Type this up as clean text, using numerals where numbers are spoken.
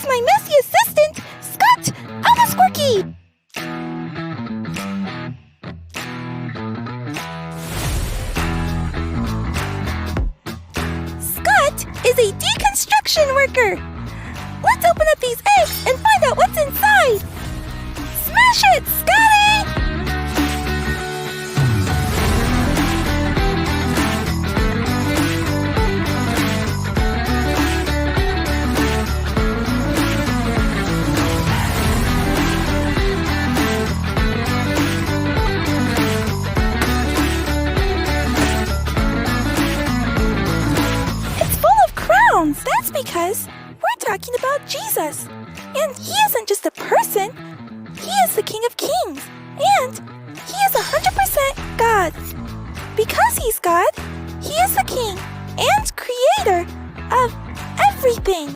is my messy assistant, Scott Almasquirky! Scott is a deconstruction worker. Let's open up these eggs and find out what's inside. Smash it, Scotty! That's because we're talking about Jesus. And he isn't just a person. He is the King of Kings. And he is 100% God. Because he's God, he is the King and creator of everything.